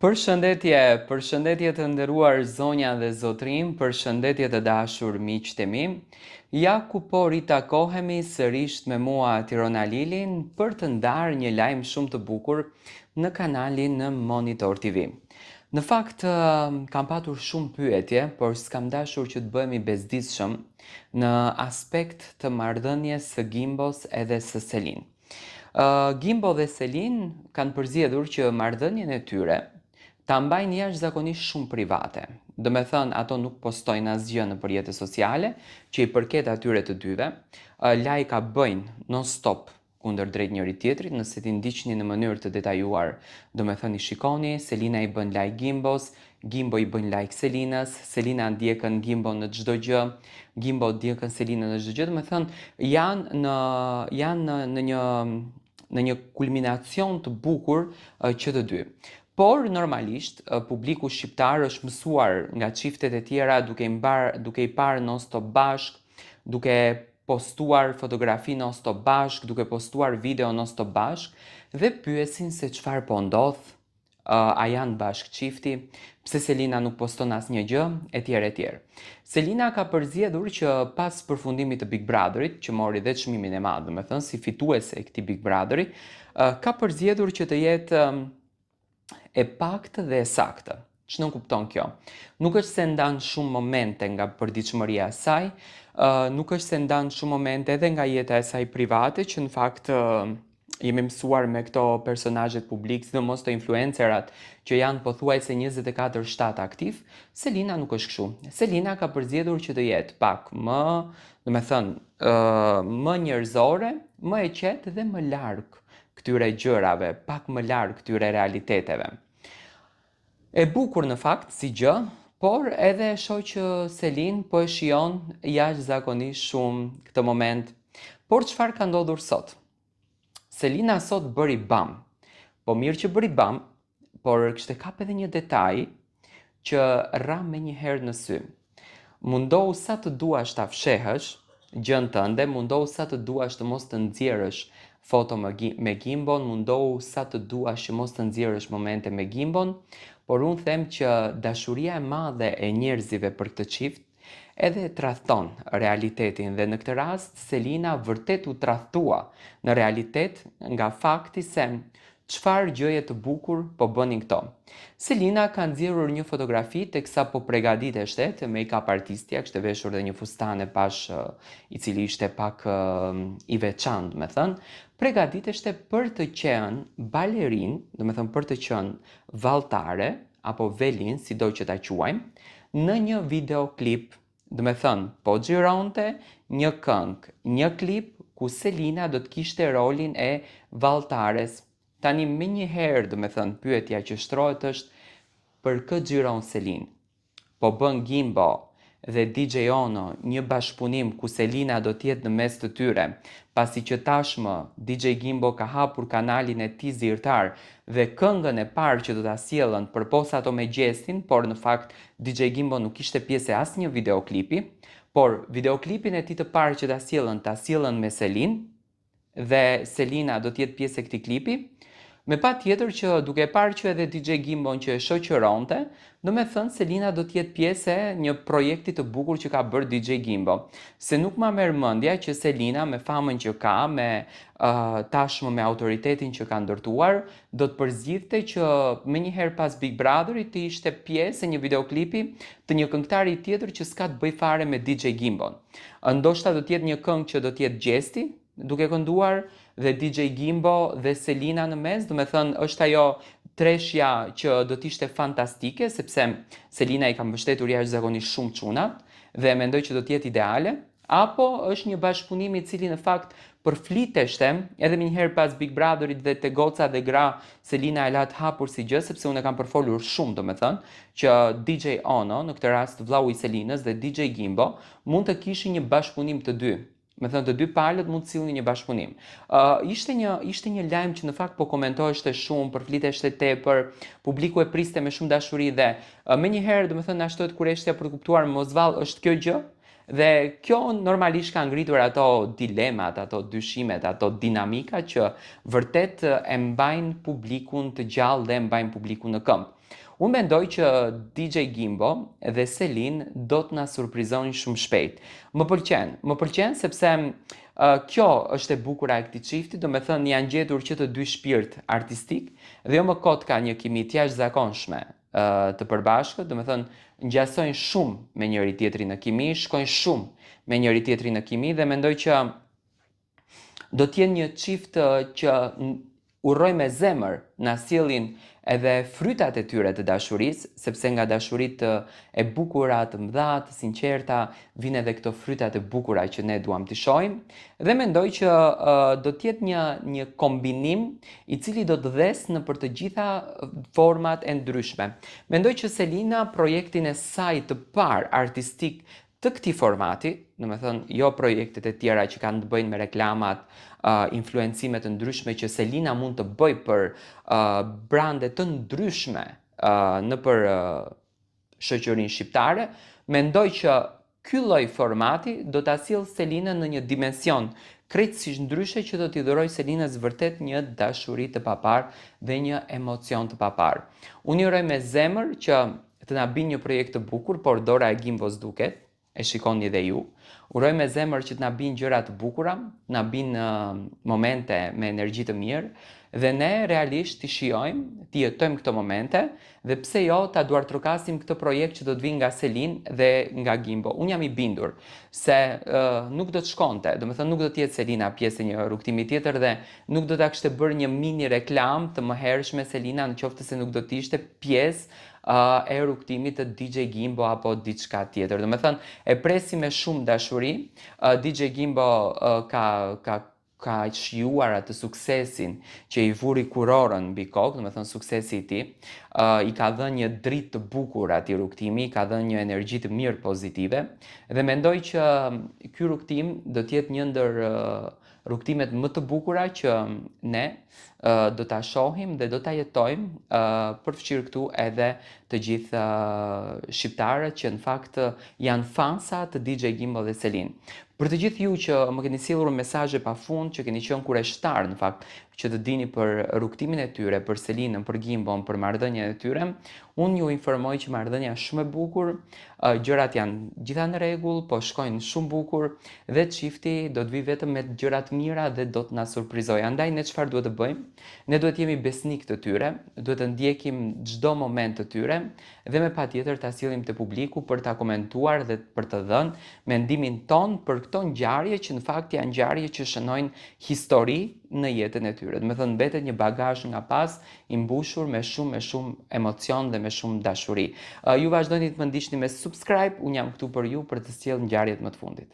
Përshëndetje të nderuar zonja dhe zotrim, përshëndetje të dashur miqtë e mi. Ja ku po ritakohemi sërish me mua Tirona Lilin për të ndarë një lajm shumë të bukur në kanalin në Monitor TV. Në fakt kam patur shumë pyetje, por s'kam dashur që të bëhemi bezdisshëm në aspekt të marrëdhënies së Gimbos edhe së Selin. Gimbo dhe Selin kanë përzgjedhur që marrëdhënien e tyre ta mbajnë jashtëzakonisht shumë private. Do me thënë, ato nuk postojnë asgjë në rrjetet sociale, që i përket atyre të dyve, lajka bëjnë non-stop kundër drejt njëri tjetrit, nëse ti ndiqni në mënyrë të detajuar, do me thënë i shikoni, Selina i bën like Gimbos, Gimbo i bën like Selinës, Selina ndjekën Gimbo në çdo gjë, Gimbo ndjekën Selinën në çdo gjë, do me thënë janë në një kulminacion të bukur që të dy. Por, normalisht, publiku shqiptar është mësuar nga çiftet e tjera duke i parë non-stop bashk, duke postuar fotografi non-stop bashk, duke postuar video non-stop bashk, dhe pyesin se çfarë po ndodh, a janë bashk çifti, pse Selina nuk poston asnjë gjë, etj. etj. Selina ka përzgjedhur që pas përfundimit të Big Brotherit, që mori dhe çmimin e madh, domethënë si fituese e këtij Big Brotheri, ka përzgjedhur që të jetë e paktë dhe e saktë. Ç'në kupton kjo? Nuk është se ndan shumë momente nga përditshmëria e saj, nuk është se ndan shumë momente edhe nga jeta e saj private, që në fakt jemi mësuar me këto personazhet publik, sidomos të influencerat që janë pothuajse 24/7 aktiv. Selina nuk është kështu. Selina ka përzgjedhur që të jetë pak më, më njerëzore, më e qetë dhe më larg këtyre gjërave, pak më larg këtyre realiteteve. E bukur në fakt si gjë, por edhe e shoh që Selin po e shijon jashtëzakonisht shumë këtë moment. Por çfarë ka ndodhur sot? Selina sot bëri bam. Po mirë që bëri bam, por kishte kap edhe një detaj që rra me një herë në sy. Mundohu sa të duash ta fshehësh gjën tënde, mundohu sa të duash të mos të nxjerrësh foto me Gimbon, mundohu sa të duash që mos të nxjerrësh momente me Gimbon, por unë them që dashuria e madhe e njerëzive për këtë çift edhe tradhton realitetin dhe në këtë rast Selina vërtet u tradhtua në realitet nga fakti se çfarë gjëje të bukur po bënin këto. Selina ka nxjerrur një fotografi teksa po përgatiteshte te make-up artistja, kishte veshur dhe një fustan e pash i cili ishte pak i veçantë, me thënë, përgatiteshte për të qenë balerin, do me thënë për të qenë valltare apo velin, sido që ta quajmë, në një videoklip, do me thënë, po xhironte një këngë, një klip ku Selina do të kishte rolin e valltares. Tani me një herë, do me thënë, pyetja që shtrohet është për kë xhiron Selin. Po bën Gimbo dhe DJ Ono një bashkëpunim ku Selina do t'jetë në mes të tyre, pasi që tashmë DJ Gimbo ka hapur kanalin e tij zyrtar dhe këngën e parë që do ta sjellën përposa ato me gjestin, por në fakt DJ Gimbo nuk ishte pjesë e asnjë videoklipi, por videoklipin e tij të parë që ta sjellën me Selin dhe Selina do t'jetë pjesë e këtij klipi. Me pa tjetër që duke parë që edhe DJ Gimbon që e shoqëronte, do me thënë Selina do t'jetë pjesë e një projekti të bukur që ka bërë DJ Gimbo. Se nuk ma merr mendja që Selina me famën që ka, me tashmë me autoritetin që ka ndërtuar, do të përzgjidhte që me njëherë pas Big Brotherit të ishte pjesë e një videoklipi të një këngëtari tjetër që s'ka të bëj fare me DJ Gimbon. Ndoshta do t'jetë një këngë që do t'jetë gjesti, duke kënduar dhe DJ Gimbo dhe Selina në mes, do me thënë është ajo treshja që do t'ishte fantastike, sepse Selina i ka mbështetur jashtëzakonisht shumë çunat dhe mendoj që do t'jetë ideale, apo është një bashkëpunim i cili në fakt përfliteshte edhe më njëherë pas Big Brotherit dhe te goca dhe gra Selina e la të hapur si gjë, sepse unë e kam përfolur shumë, do me thënë, që DJ Ono, në këtë rast vllau i Selinës dhe DJ Gimbo, mund të kishin një bashkëpunim të dy. Me thënë të dy palët mund të sillnin një bashkëpunim. Ishte një lajm që në fakt po komentoheshte shumë, përfliteshte tepër, publiku e priste me shumë dashuri dhe me njëherë, do me thënë, na shtohet kurreshtja për të kuptuar mos vallë është kjo gjë, Dhe kjo normalisht ka ngritur ato dilemat, ato dyshimet, ato dinamika që vërtet e mbajnë publikun të gjallë dhe e mbajnë publikun në këmbë. Unë mendoj që DJ Gimbo dhe Selin do të na surprizojnë shumë shpejt. Më pëlqen sepse kjo është e bukura e këtij çifti, do me thënë janë gjetur që të dy shpirt artistik dhe jo më kot ka një kimi të jashtëzakonshme të përbashkët, do me thënë ngjasojnë shumë me njëri tjetrin në kimi, shkojnë shumë me njëri tjetrin në kimi dhe mendoj që do t'jenë një çift që urroj me zemër na sjellin edhe frytat e tyre të dashurisë, sepse nga dashuritë e bukura, të mëdha, të sinqerta, vijnë edhe këto frytat e bukura që ne duam t'i shohim. Dhe mendoj që do t'jetë një kombinim i cili do të dhesë në për të gjitha format e ndryshme. Mendoj që Selina projektin e saj të parë artistik të këtij formati, do me thënë jo projektet e tjera që kanë të bëjnë me reklamat, influencime të ndryshme që Selina mund të bëj për brande të ndryshme në për shoqërinë shqiptare, mendoj që ky lloj formati do ta sjellë Selinën në një dimension krejtësisht ndryshe që do t'i dhuroj Selinës vërtet një dashuri të paparë dhe një emocion të paparë. Unë uroj me zemër që të na bëjë një projekt të bukur, por dora e Gimbos duket, e shikoni dhe ju. Uroj me zemër që të na bëjnë gjëra të bukura, na bëjnë momente me energji të mirë dhe ne realisht t'i shijojmë, t'i jetojmë këto momente dhe pse jo ta duartrokasim këtë projekt që do të vinë nga Selin dhe nga Gimbo. Unë jam i bindur se nuk do të shkonte, do me thënë nuk do t'jetë Selina pjesë e një rrugtimi tjetër dhe nuk do ta kishte bërë një mini reklam të mëhershme Selina në qoftë se nuk do t'ishte pjesë e rrugtimit të DJ Gimbo apo diçka tjetër. Do me thënë, e presi me shumë dashuri, DJ Gimbo ka shijuar atë suksesin që i vuri kurorën mbi kokë, do me thënë suksesi i tij, i ka dhënë një dritë të bukur atij rrugtimi, i ka dhënë një energji të mirë pozitive dhe mendoj që ky rrugtim do të jetë një ndër rrugtimet më të bukura që ne do ta shohim dhe do ta jetojmë përfshirë këtu edhe të gjithë shqiptarët që në fakt janë fansa të DJ Gimbo dhe Selin. Për të gjithë ju që më keni sjellur mesazhe pafund, që keni qenë kureshtar në fakt që të dini për rrugtimin e tyre, për Selinën, për Gimbon, për marrëdhënien e tyre, unë ju informoj që marrëdhënia është shumë e bukur, gjërat janë gjitha në rregull, po shkojnë shumë bukur dhe çifti do të vi vetëm me gjëra të mira dhe do të na surprizojë. Andaj ne çfarë duhet të bëjmë? Ne duhet jemi besnik të tyre, duhet të ndjekim çdo moment të tyre dhe me patjetër ta sjellim te publiku për ta komentuar dhe për të dhënë mendimin ton për këto ngjarje që në fakt janë ngjarje që shënojnë histori në jetën e tyre. Do të thënë mbetet një bagazh nga pas i mbushur me shumë emocion dhe me shumë dashuri. Ju vazhdoni të më ndiqni me subscribe, unë jam këtu për ju për të sjellë ngjarjet më të fundit.